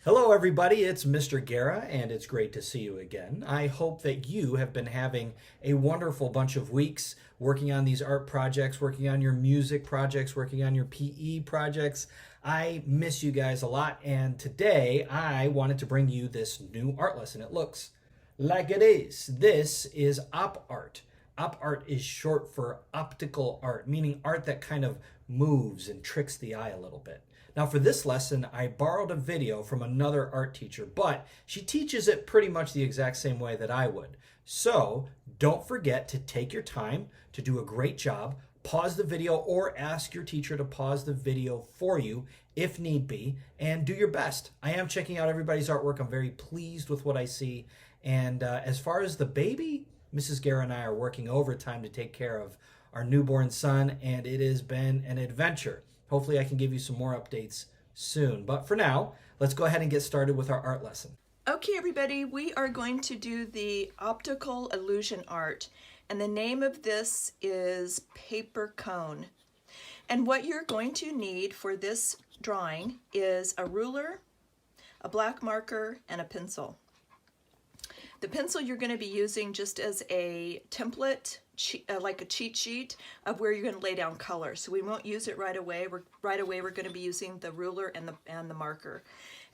Hello, everybody. It's Mr. Guerra, and it's great to see you again. I hope that you have been having a wonderful bunch of weeks working on these art projects, working on your music projects, working on your PE projects. I miss you guys a lot, and today I wanted to bring you this new art lesson. It looks like it is. This is op art. Op art is short for optical art, meaning art that kind of moves and tricks the eye a little bit. Now, for this lesson, I borrowed a video from another art teacher, but she teaches it pretty much the exact same way that I would. So, don't forget to take your time to do a great job. Pause the video or ask your teacher to pause the video for you if need be, and do your best. I am checking out everybody's artwork. I'm very pleased with what I see. And as far as the baby, Mrs. Guerra and I are working overtime to take care of our newborn son, and it has been an adventure. Hopefully I can give you some more updates soon. But for now, let's go ahead and get started with our art lesson. Okay, everybody, we are going to do the optical illusion art, and the name of this is Paper Cone. And what you're going to need for this drawing is a ruler, a black marker, and a pencil. The pencil you're going to be using just as a template, like a cheat sheet of where you're going to lay down color. So we won't use it right away. We're going to be using the ruler and the marker.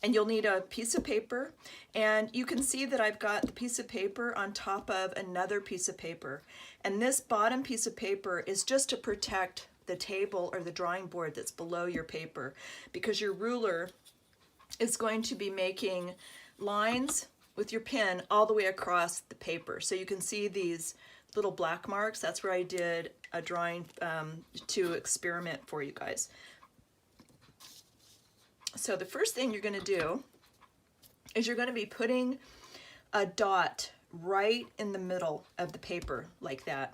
And you'll need a piece of paper. And you can see that I've got the piece of paper on top of another piece of paper. And this bottom piece of paper is just to protect the table or the drawing board that's below your paper, because your ruler is going to be making lines with your pen all the way across the paper. So you can see these little black marks. That's where I did a drawing to experiment for you guys. So the first thing you're going to do is you're going to be putting a dot right in the middle of the paper like that.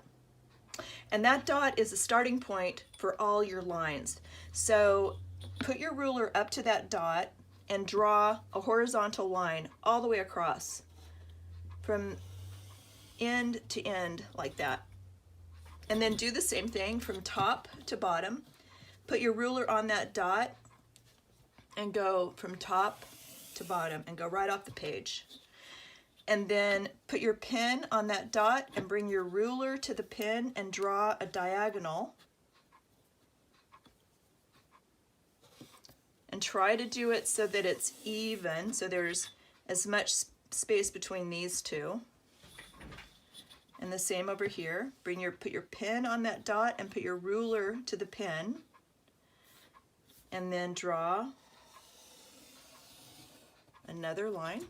And that dot is a starting point for all your lines. So put your ruler up to that dot and draw a horizontal line all the way across from end to end like that. And then do the same thing from top to bottom. Put your ruler on that dot and go from top to bottom and go right off the page. And then put your pen on that dot and bring your ruler to the pen and draw a diagonal. And try to do it so that it's even, so there's as much space between these two. And the same over here. Put your pen on that dot and put your ruler to the pen. And then draw another line.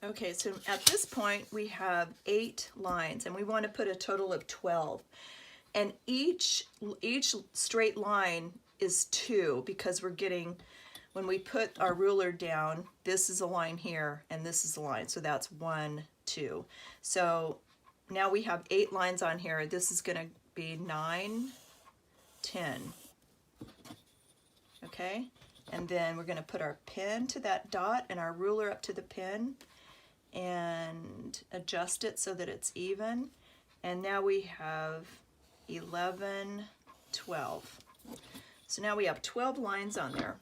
Okay, so at this point we have 8 lines, and we want to put a total of 12. And each straight line is 2, because we're getting, when we put our ruler down, this is a line here and this is a line, so that's 1, 2. So now we have 8 lines on here. This is going to be 9, 10. Okay, and then we're going to put our pen to that dot and our ruler up to the pen and adjust it so that it's even. And now we have 11, 12. So now we have 12 lines on there.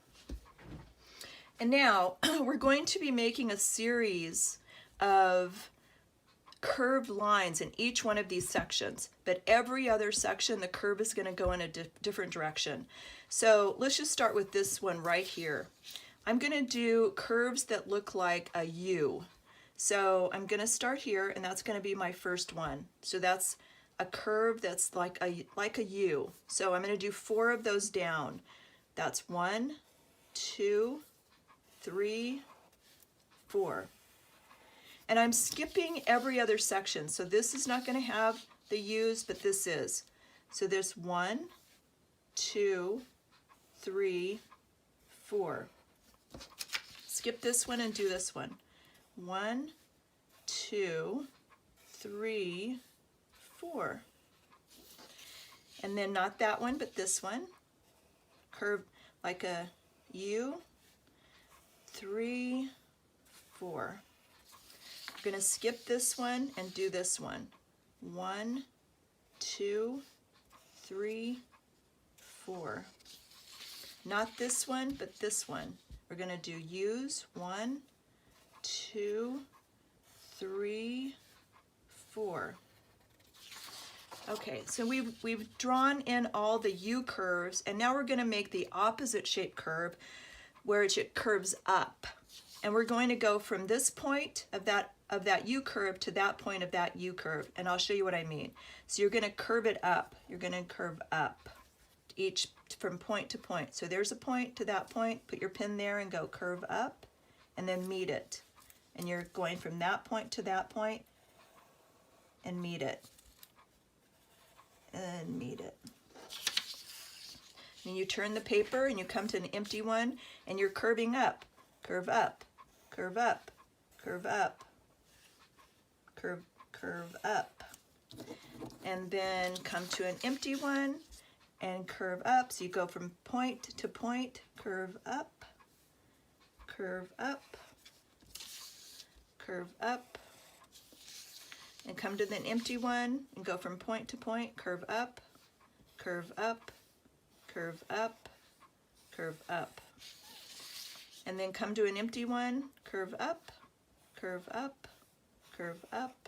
And now we're going to be making a series of curved lines in each one of these sections, but every other section the curve is going to go in a different direction. So let's just start with this one right here. I'm going to do curves that look like a U. So I'm going to start here, and that's going to be my first one. So that's a curve that's like a U. So I'm going to do 4 of those down. That's 1, 2, 3, 4. And I'm skipping every other section. So this is not going to have the U's, but this is. So there's 1, 2, 3, 4. Skip this one and do this one. 1, 2, 3, 4. And then not that one, but this one. Curve like a U. 3, 4. I'm going to skip this one and do this one. 1, 2, 3, 4. Not this one, but this one. we're going to do U's, 1, 2, 3, 4. Okay, so we've drawn in all the U curves, and now we're going to make the opposite shape curve where it curves up. And we're going to go from this point of that U curve to that point of that U curve, and I'll show you what I mean. So you're going to curve it up. You're going to curve up each from point to point. So there's a point to that point. Put your pin there and go curve up, and then meet it. And you're going from that point to that point and meet it. And meet it. And you turn the paper and you come to an empty one and you're curving up. Curve up, curve up, curve up, curve up. And then come to an empty one and curve up. So you go from point to point, curve up, curve up, curve up. And come to the empty one and go from point to point, curve up, curve up, curve up, curve up. And then come to an empty one, curve up, curve up, curve up,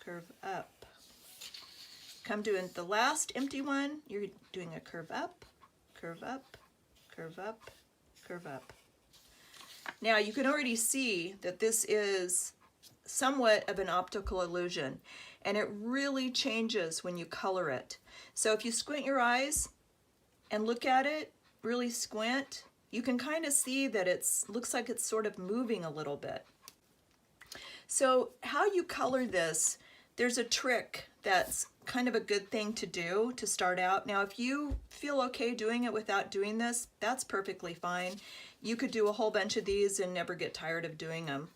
curve up. Come to the last empty one, you're doing a curve up, curve up, curve up, curve up. Now you can already see that this is somewhat of an optical illusion, and it really changes when you color it. So if you squint your eyes and look at it, really squint, you can kind of see that looks like it's sort of moving a little bit. So how you color this, there's a trick that's kind of a good thing to do to start out. Now if you feel okay doing it without doing this, that's perfectly fine. You could do a whole bunch of these and never get tired of doing them.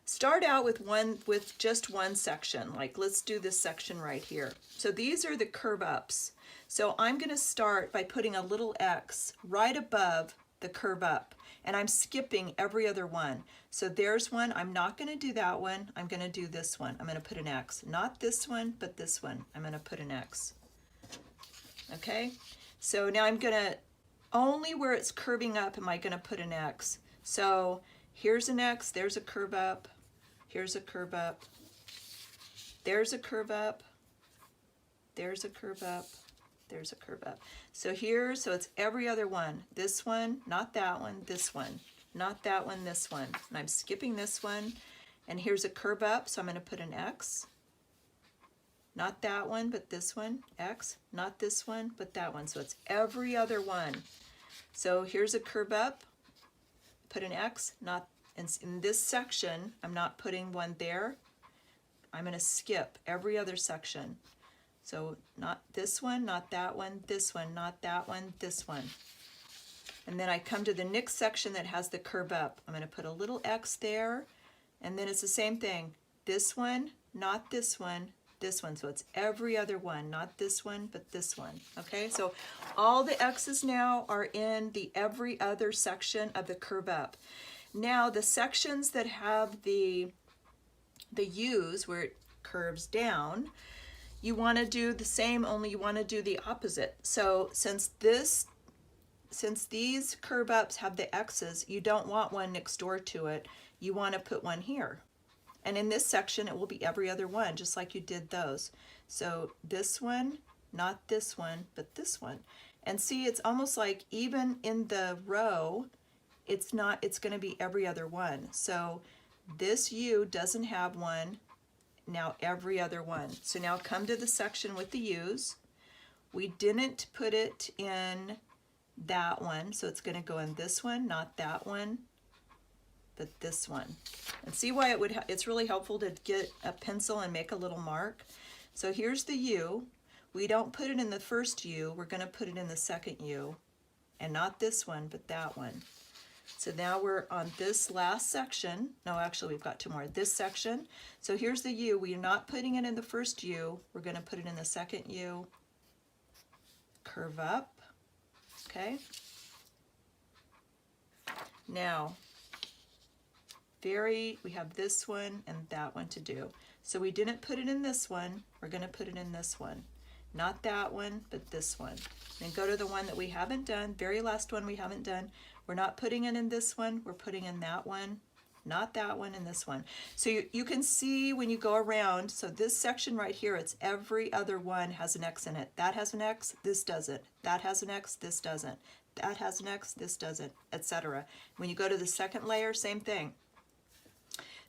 Start out with just one section, like let's do this section right here. So these are the curve ups. So I'm going to start by putting a little X right above the curve up, and I'm skipping every other one. So there's one. I'm not going to do that one. I'm going to do this one. I'm going to put an X. Not this one, but this one. I'm going to put an X. Okay? So now I'm going to, only where it's curving up am I going to put an X. So here's an X, there's a curve up, here's a curve up, there's a curve up, there's a curve up, there's a curve up. So here, so it's every other one. This one, not that one, this one, not that one, this one. And I'm skipping this one. And here's a curve up, so I'm going to put an X. Not that one, but this one, X. Not this one, but that one. So it's every other one. So here's a curve up. Put an X, not in this section, I'm not putting one there. I'm going to skip every other section. So not this one, not that one, this one, not that one, this one. And then I come to the next section that has the curve up. I'm going to put a little X there, and then it's the same thing. This one, not this one, this one. So it's every other one, not this one, but this one. Okay, so all the X's now are in the every other section of the curve up. Now the sections that have the U's where it curves down, you want to do the same, only you want to do the opposite. So since these curve ups have the X's, you don't want one next door to it. You want to put one here. And in this section, it will be every other one, just like you did those. So this one, not this one, but this one. And see, it's almost like even in the row, it's going to be every other one. So this U doesn't have one, now every other one. So now come to the section with the U's. We didn't put it in that one, so it's going to go in this one, not that one, but this one. And see why it's really helpful to get a pencil and make a little mark. So here's the U. We don't put it in the first U, we're going to put it in the second U, and not this one, but that one. So now we're on this last section. No, actually we've got two more. This section. So here's the U. We're not putting it in the first U. We're going to put it in the second U. Curve up. Okay. Now, we have this one and that one to do. So we didn't put it in this one. We're going to put it in this one. not that one, but this one. Then go to the one that we haven't done, very last one we haven't done. We're not putting it in this one, we're putting in that one, not that one, and this one. So you can see when you go around, so this section right here, it's every other one has an X in it. That has an X, this doesn't. That has an X, this doesn't. That has an X, this doesn't, etc. When you go to the second layer, same thing.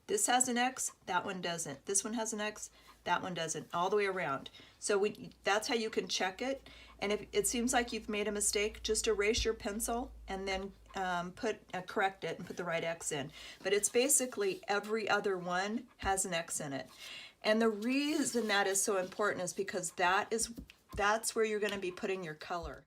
This has an X, that one doesn't. This one has an X, that one doesn't, all the way around. So that's how you can check it. And if it seems like you've made a mistake, just erase your pencil and then correct it and put the right X in. But it's basically every other one has an X in it. And the reason that is so important is because that's where you're going to be putting your color.